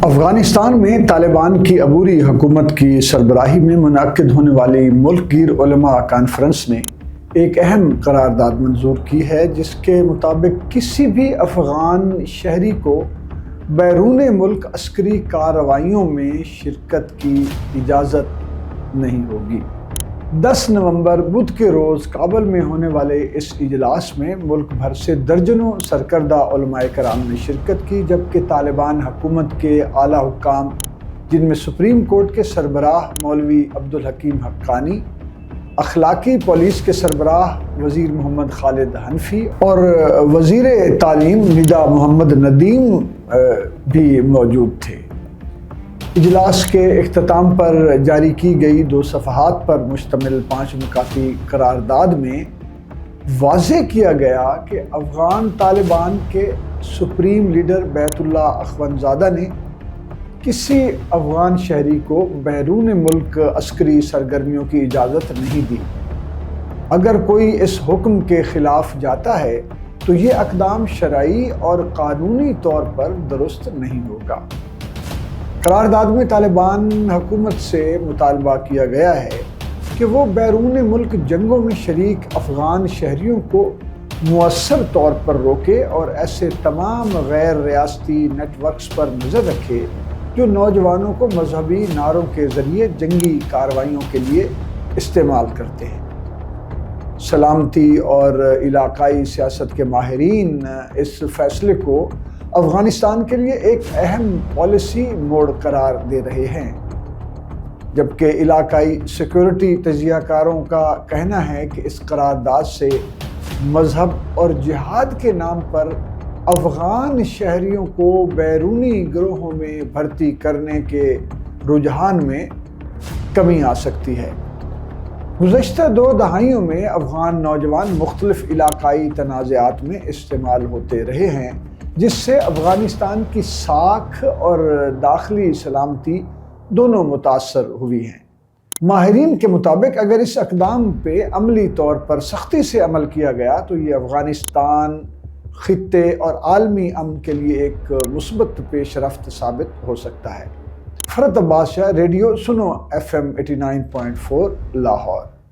افغانستان میں طالبان کی عبوری حکومت کی سربراہی میں منعقد ہونے والی ملک گیر علماء کانفرنس نے ایک اہم قرارداد منظور کی ہے، جس کے مطابق کسی بھی افغان شہری کو بیرون ملک عسکری کارروائیوں میں شرکت کی اجازت نہیں ہوگی۔ 10 نومبر بدھ کے روز کابل میں ہونے والے اس اجلاس میں ملک بھر سے درجنوں سرکردہ علماء کرام نے شرکت کی، جبکہ طالبان حکومت کے اعلیٰ حکام، جن میں سپریم کورٹ کے سربراہ مولوی عبدالحکیم حقانی، اخلاقی پولیس کے سربراہ وزیر محمد خالد حنفی اور وزیر تعلیم ندا محمد ندیم بھی موجود تھے۔ اجلاس کے اختتام پر جاری کی گئی 2 صفحات پر مشتمل 5 نکاتی قرارداد میں واضح کیا گیا کہ افغان طالبان کے سپریم لیڈر بیت اللہ اخونزادہ نے کسی افغان شہری کو بیرون ملک عسکری سرگرمیوں کی اجازت نہیں دی۔ اگر کوئی اس حکم کے خلاف جاتا ہے تو یہ اقدام شرعی اور قانونی طور پر درست نہیں ہوگا۔ قرارداد میں طالبان حکومت سے مطالبہ کیا گیا ہے کہ وہ بیرون ملک جنگوں میں شریک افغان شہریوں کو مؤثر طور پر روکے اور ایسے تمام غیر ریاستی نیٹ ورکس پر نظر رکھے جو نوجوانوں کو مذہبی نعروں کے ذریعے جنگی کارروائیوں کے لیے استعمال کرتے ہیں۔ سلامتی اور علاقائی سیاست کے ماہرین اس فیصلے کو افغانستان کے لیے ایک اہم پالیسی موڑ قرار دے رہے ہیں، جبکہ علاقائی سیکورٹی تجزیہ کاروں کا کہنا ہے کہ اس قرارداد سے مذہب اور جہاد کے نام پر افغان شہریوں کو بیرونی گروہوں میں بھرتی کرنے کے رجحان میں کمی آ سکتی ہے۔ گزشتہ 2 دہائیوں میں افغان نوجوان مختلف علاقائی تنازعات میں استعمال ہوتے رہے ہیں، جس سے افغانستان کی ساکھ اور داخلی سلامتی دونوں متاثر ہوئی ہیں۔ ماہرین کے مطابق اگر اس اقدام پہ عملی طور پر سختی سے عمل کیا گیا تو یہ افغانستان، خطے اور عالمی امن کے لیے ایک مثبت پیش رفت ثابت ہو سکتا ہے۔ فرحت عباس شاہ، ریڈیو سنو FM 89.4 لاہور۔